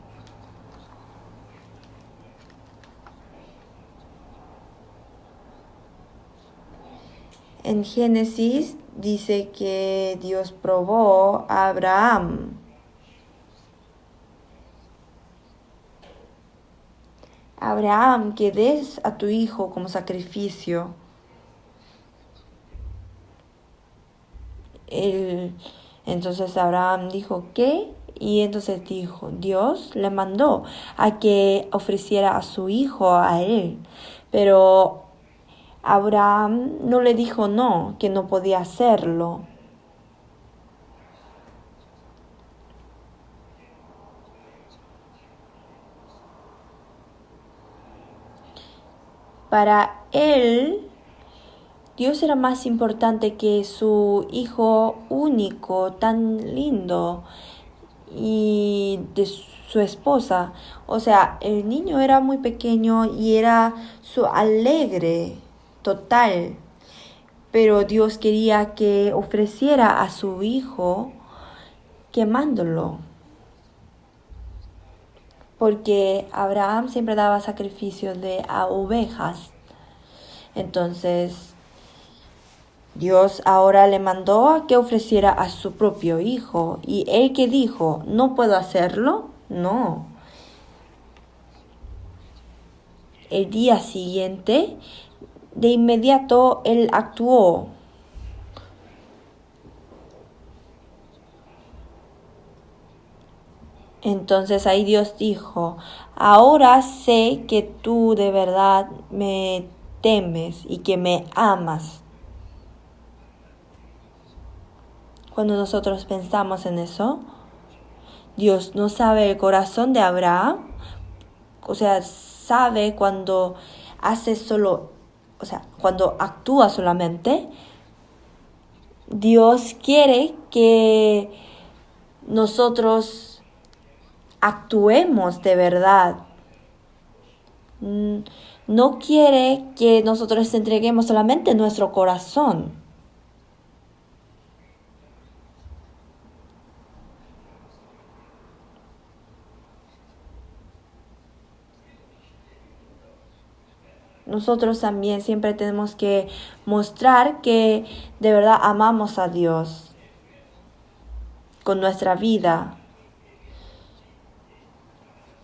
En Génesis dice que Dios probó a Abraham. Abraham, que des a tu hijo como sacrificio. Entonces Abraham dijo, ¿qué? Y entonces dijo, Dios le mandó a que ofreciera a su hijo a él. Pero Abraham no le dijo no, que no podía hacerlo. Para él, Dios era más importante que su hijo único, tan lindo, y de su esposa. O sea, el niño era muy pequeño y era su alegre total. Pero Dios quería que ofreciera a su hijo quemándolo. Porque Abraham siempre daba sacrificios a ovejas. Entonces, Dios ahora le mandó a que ofreciera a su propio hijo. Y él que dijo, ¿no puedo hacerlo? No. El día siguiente, de inmediato, él actuó. Entonces ahí Dios dijo, ahora sé que tú de verdad me temes y que me amas. Cuando nosotros pensamos en eso, Dios no sabe el corazón de Abraham, o sea, sabe cuando cuando actúa solamente. Dios quiere que nosotros actuemos de verdad. No quiere que nosotros entreguemos solamente nuestro corazón. Nosotros también siempre tenemos que mostrar que de verdad amamos a Dios con nuestra vida.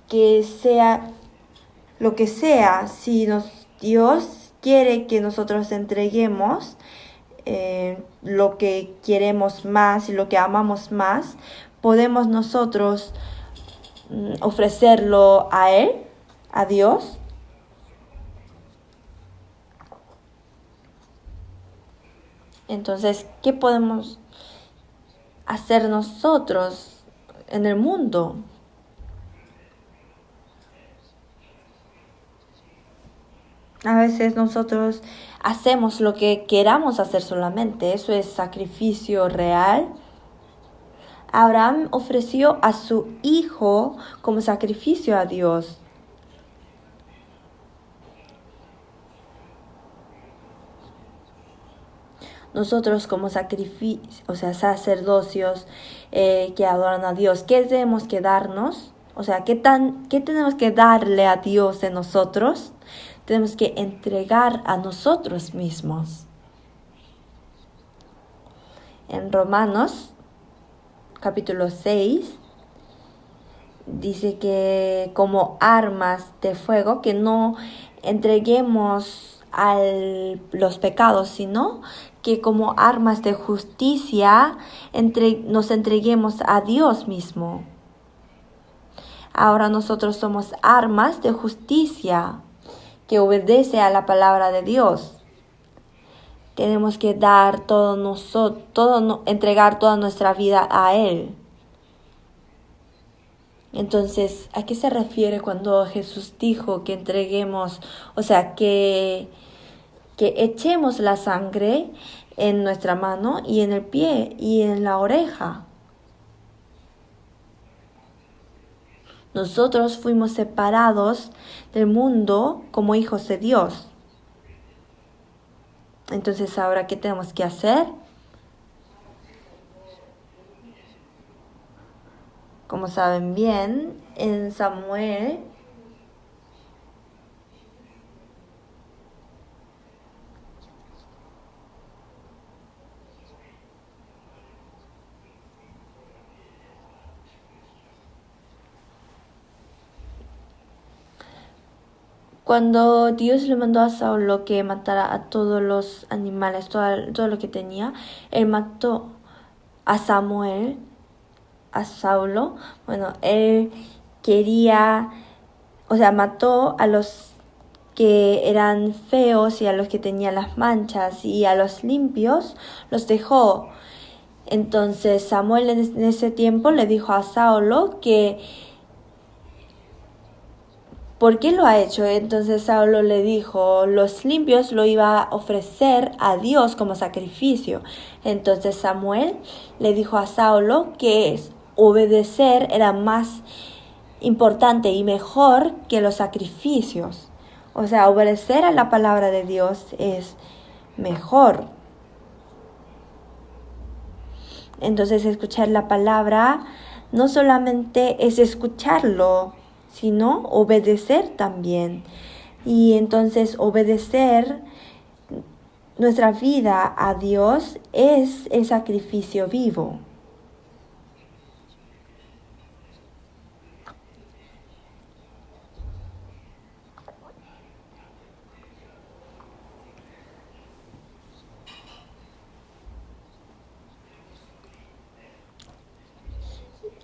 Que sea lo que sea, si Dios quiere que nosotros entreguemos lo que queremos más y lo que amamos más, podemos nosotros ofrecerlo a Él, a Dios. Entonces, ¿qué podemos hacer nosotros en el mundo? A veces nosotros hacemos lo que queramos hacer solamente. Eso es sacrificio real. Abraham ofreció a su hijo como sacrificio a Dios. nosotros como o sea, sacerdocios que adoran a Dios, ¿qué tenemos que darnos? O sea, ¿qué tenemos que darle a Dios de nosotros? Tenemos que entregar a nosotros mismos. En Romanos, capítulo 6, dice que como armas de fuego, que no entreguemos a los pecados, sino que como armas de justicia nos entreguemos a Dios mismo. Ahora nosotros somos armas de justicia que obedece a la palabra de Dios. Tenemos que dar entregar toda nuestra vida a Él. Entonces, ¿a qué se refiere cuando Jesús dijo que entreguemos, o sea, que echemos la sangre en nuestra mano y en el pie y en la oreja? Nosotros fuimos separados del mundo como hijos de Dios. Entonces, ¿ahora qué tenemos que hacer? Como saben bien, en Samuel cuando Dios le mandó a Saulo que matara a todos los animales, todo lo que tenía, él mató a Saulo. Bueno, él quería, o sea, mató a los que eran feos y a los que tenían las manchas, y a los limpios los dejó. Entonces Samuel en ese tiempo le dijo a Saulo que ¿por qué lo ha hecho? Entonces Saulo le dijo, los limpios lo iba a ofrecer a Dios como sacrificio. Entonces Samuel le dijo a Saulo que obedecer era más importante y mejor que los sacrificios. O sea, obedecer a la palabra de Dios es mejor. Entonces escuchar la palabra no solamente es escucharlo, sino obedecer también. Y entonces obedecer nuestra vida a Dios es el sacrificio vivo.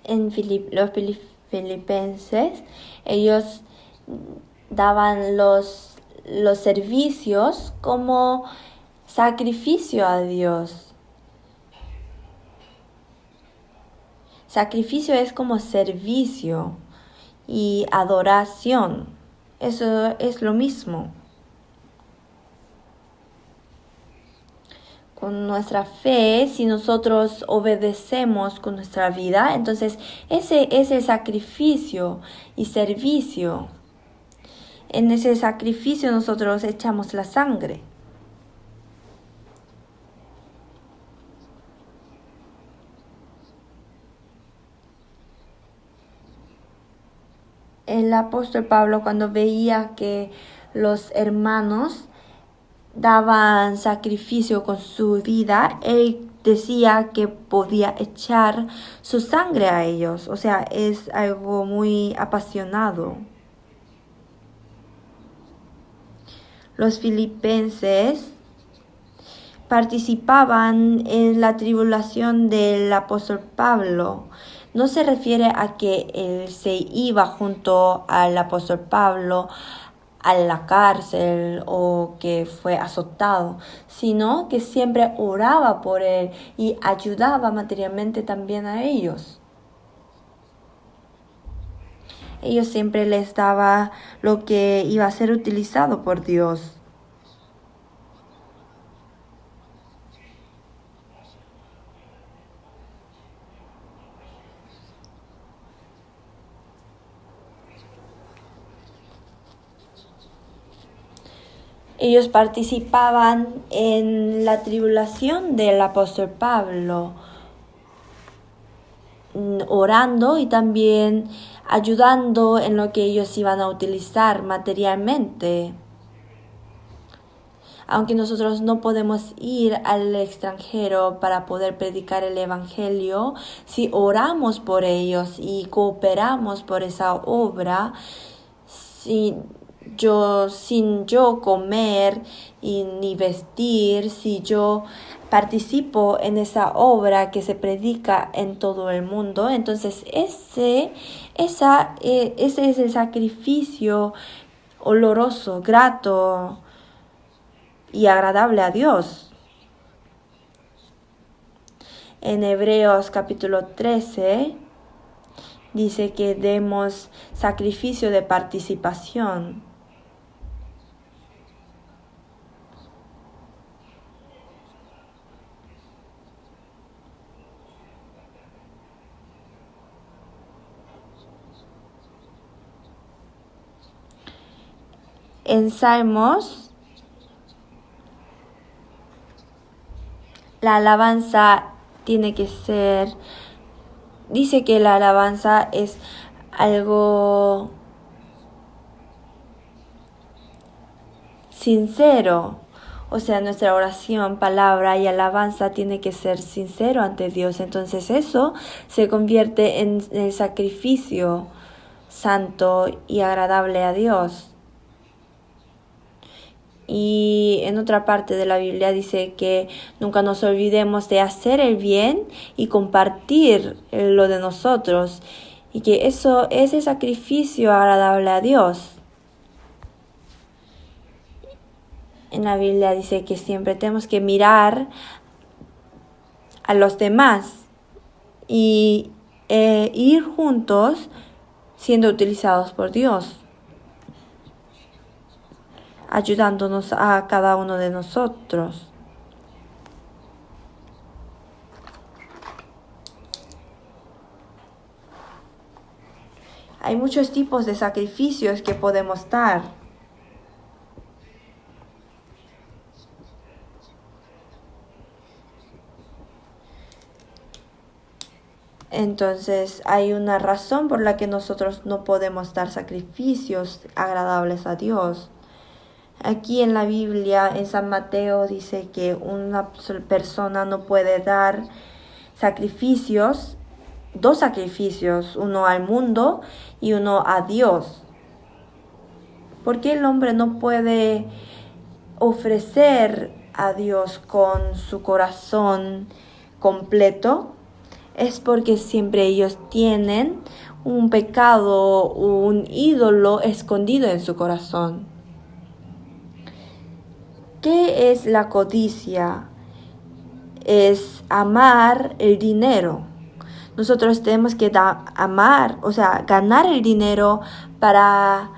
En los filipenses, ellos daban los servicios como sacrificio a Dios. Sacrificio es como servicio y adoración. Eso es lo mismo. Con nuestra fe, si nosotros obedecemos con nuestra vida, entonces ese es el sacrificio y servicio. En ese sacrificio nosotros echamos la sangre. El apóstol Pablo, cuando veía que los hermanos daban sacrificio con su vida, él decía que podía echar su sangre a ellos. O sea, es algo muy apasionado. Los filipenses participaban en la tribulación del apóstol Pablo. No se refiere a que él se iba junto al apóstol Pablo a la cárcel o que fue azotado, sino que siempre oraba por él y ayudaba materialmente también a ellos. Ellos siempre les daba lo que iba a ser utilizado por Dios. Ellos participaban en la tribulación del apóstol Pablo, orando y también ayudando en lo que ellos iban a utilizar materialmente. Aunque nosotros no podemos ir al extranjero para poder predicar el evangelio, si oramos por ellos y cooperamos por esa obra, sin yo comer y ni vestir, si yo participo en esa obra que se predica en todo el mundo, entonces ese es el sacrificio oloroso, grato y agradable a Dios. En Hebreos capítulo 13 dice que demos sacrificio de participación. En Salmos, la alabanza tiene que ser, dice que la alabanza es algo sincero. O sea, nuestra oración, palabra y alabanza tiene que ser sincero ante Dios. Entonces eso se convierte en el sacrificio santo y agradable a Dios. Y en otra parte de la Biblia dice que nunca nos olvidemos de hacer el bien y compartir lo de nosotros. Y que eso es el sacrificio agradable a Dios. En la Biblia dice que siempre tenemos que mirar a los demás y ir juntos siendo utilizados por Dios, ayudándonos a cada uno de nosotros. Hay muchos tipos de sacrificios que podemos dar. Entonces hay una razón por la que nosotros no podemos dar sacrificios agradables a Dios. Aquí en la Biblia, en San Mateo, dice que una persona no puede dar sacrificios, dos sacrificios, uno al mundo y uno a Dios. ¿Por qué el hombre no puede ofrecer a Dios con su corazón completo? Es porque siempre ellos tienen un pecado, un ídolo escondido en su corazón. ¿Qué es la codicia? Es amar el dinero. Nosotros tenemos que ganar el dinero para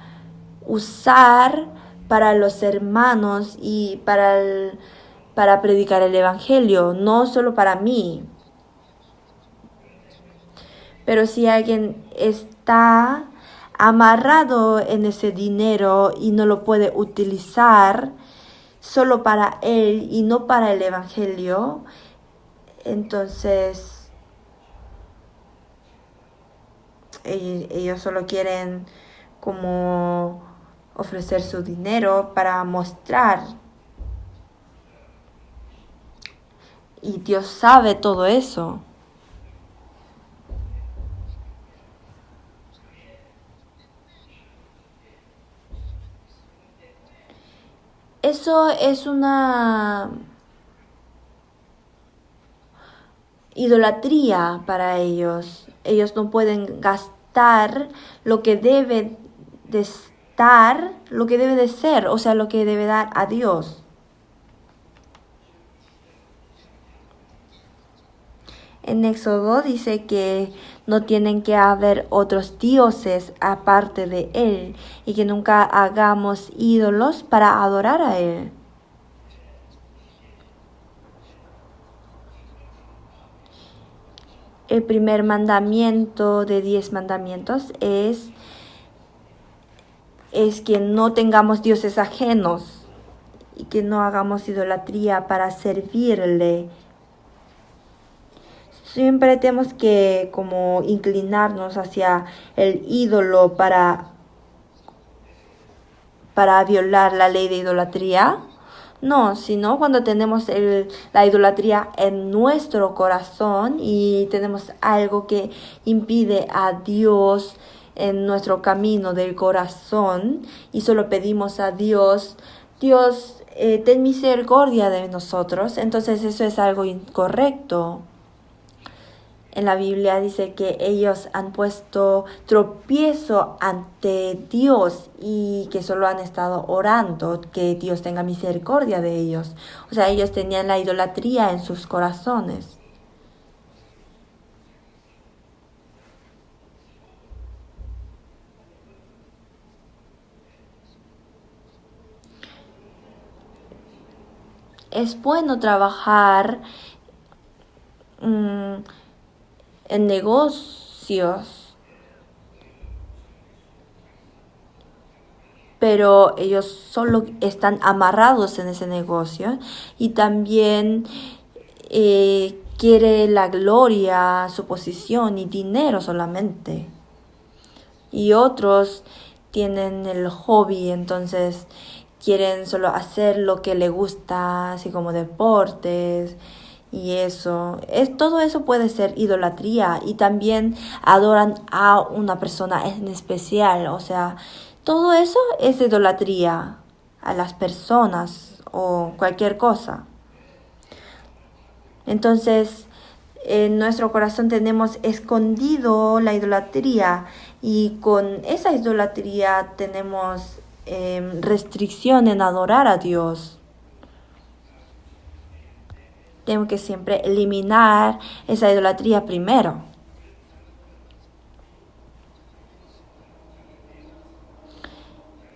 usar para los hermanos y para predicar el evangelio, no solo para mí. Pero si alguien está amarrado en ese dinero y no lo puede utilizar solo para él y no para el evangelio, entonces ellos solo quieren como ofrecer su dinero para mostrar. Y Dios sabe todo eso. Eso es una idolatría para ellos. Ellos no pueden gastar lo que debe de estar, lo que debe de ser, o sea, lo que debe dar a Dios. En Éxodo dice que no tienen que haber otros dioses aparte de Él y que nunca hagamos ídolos para adorar a Él. El primer mandamiento de 10 mandamientos es que no tengamos dioses ajenos y que no hagamos idolatría para servirle. Siempre tenemos que como inclinarnos hacia el ídolo para violar la ley de idolatría. No, sino cuando tenemos la idolatría en nuestro corazón y tenemos algo que impide a Dios en nuestro camino del corazón y solo pedimos a Dios, Dios, ten misericordia de nosotros, entonces eso es algo incorrecto. En la Biblia dice que ellos han puesto tropiezo ante Dios y que solo han estado orando que Dios tenga misericordia de ellos. O sea, ellos tenían la idolatría en sus corazones. Es bueno trabajar en negocios, pero ellos solo están amarrados en ese negocio y también quiere la gloria, su posición y dinero solamente. Y otros tienen el hobby, entonces quieren solo hacer lo que le gusta, así como deportes y eso. Todo eso puede ser idolatría y también adoran a una persona en especial, o sea, todo eso es idolatría a las personas o cualquier cosa. Entonces, en nuestro corazón tenemos escondido la idolatría y con esa idolatría tenemos restricción en adorar a Dios. Tenemos que siempre eliminar esa idolatría primero.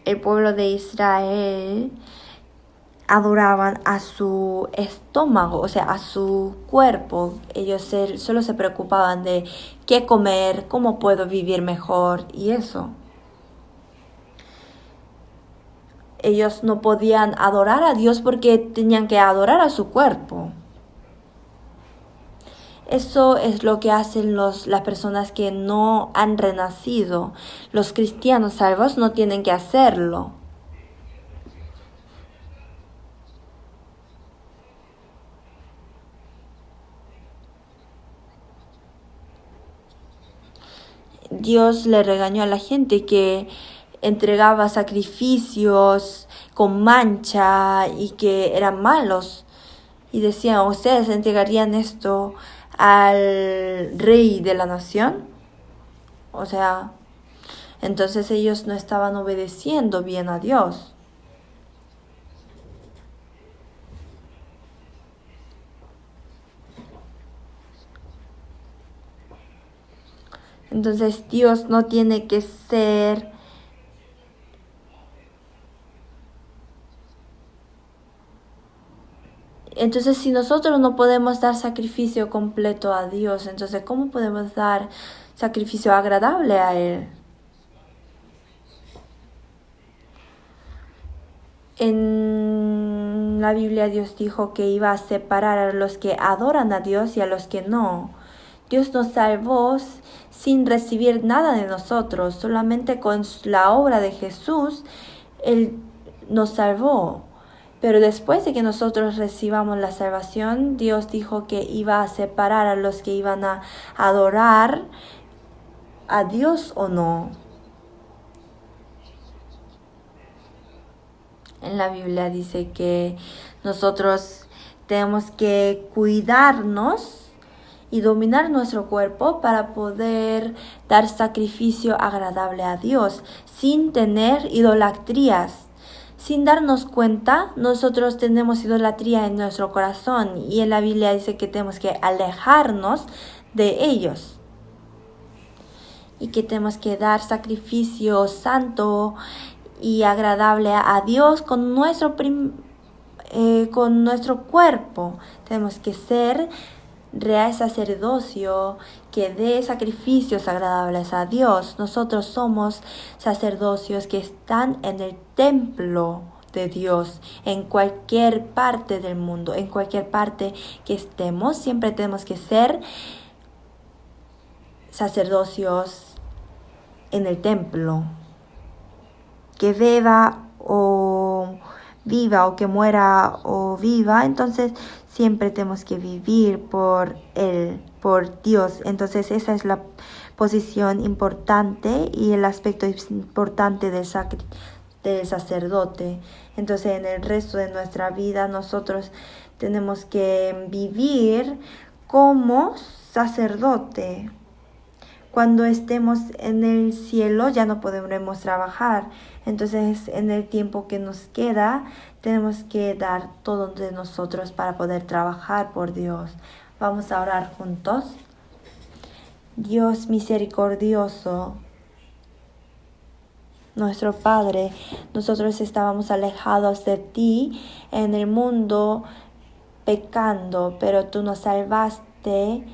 El pueblo de Israel adoraban a su estómago, o sea, a su cuerpo. Ellos solo se preocupaban de qué comer, cómo puedo vivir mejor y eso. Ellos no podían adorar a Dios porque tenían que adorar a su cuerpo. Eso es lo que hacen las personas que no han renacido. Los cristianos salvos no tienen que hacerlo. Dios le regañó a la gente que entregaba sacrificios con mancha y que eran malos. Y decían, ¿ustedes entregarían esto al rey de la nación? O sea, entonces ellos no estaban obedeciendo bien a Dios. Entonces Dios no tiene que ser Entonces, si nosotros no podemos dar sacrificio completo a Dios, entonces, ¿cómo podemos dar sacrificio agradable a Él? En la Biblia Dios dijo que iba a separar a los que adoran a Dios y a los que no. Dios nos salvó sin recibir nada de nosotros, solamente con la obra de Jesús, Él nos salvó. Pero después de que nosotros recibamos la salvación, Dios dijo que iba a separar a los que iban a adorar a Dios o no. En la Biblia dice que nosotros tenemos que cuidarnos y dominar nuestro cuerpo para poder dar sacrificio agradable a Dios sin tener idolatrías. Sin darnos cuenta, nosotros tenemos idolatría en nuestro corazón y en la Biblia dice que tenemos que alejarnos de ellos y que tenemos que dar sacrificio santo y agradable a Dios con nuestro cuerpo. Tenemos que ser real sacerdocio que dé sacrificios agradables a Dios. Nosotros somos sacerdocios que están en el templo de Dios en cualquier parte del mundo, en cualquier parte que estemos. Siempre tenemos que ser sacerdocios en el templo. Que beba o viva o que muera o viva, entonces siempre tenemos que vivir por Él, por Dios. Entonces esa es la posición importante y el aspecto importante del sacerdote. Entonces en el resto de nuestra vida nosotros tenemos que vivir como sacerdote. Cuando estemos en el cielo ya no podremos trabajar. Entonces en el tiempo que nos queda tenemos que dar todo de nosotros para poder trabajar por Dios. Vamos a orar juntos. Dios misericordioso, nuestro Padre, nosotros estábamos alejados de ti en el mundo pecando, pero tú nos salvaste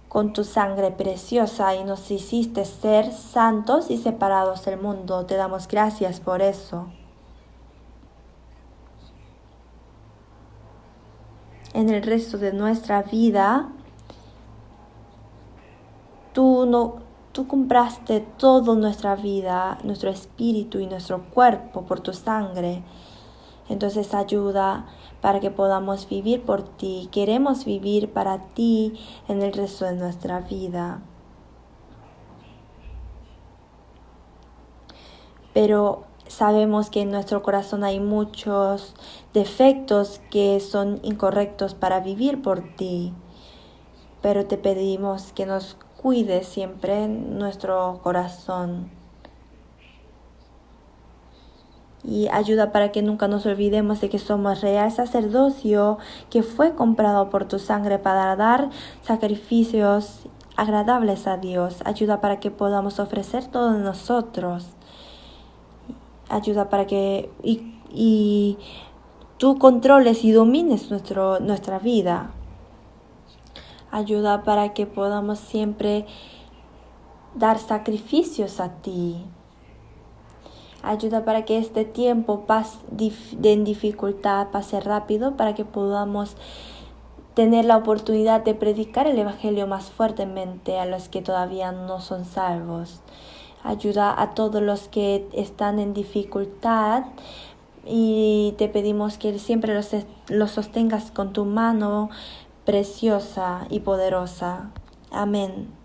con tu sangre preciosa y nos hiciste ser santos y separados del mundo. Te damos gracias por eso. En el resto de nuestra vida, tú compraste toda nuestra vida, nuestro espíritu y nuestro cuerpo por tu sangre. Entonces ayuda para que podamos vivir por ti. Queremos vivir para ti en el resto de nuestra vida. Pero sabemos que en nuestro corazón hay muchos defectos que son incorrectos para vivir por ti. Pero te pedimos que nos cuides siempre en nuestro corazón. Y ayuda para que nunca nos olvidemos de que somos real sacerdocio que fue comprado por tu sangre para dar sacrificios agradables a Dios. Ayuda para que podamos ofrecer todo de nosotros. Ayuda para que y tú controles y domines nuestra vida. Ayuda para que podamos siempre dar sacrificios a ti. Ayuda para que este tiempo en dificultad pase rápido, para que podamos tener la oportunidad de predicar el Evangelio más fuertemente a los que todavía no son salvos. Ayuda a todos los que están en dificultad y te pedimos que siempre los sostengas con tu mano preciosa y poderosa. Amén.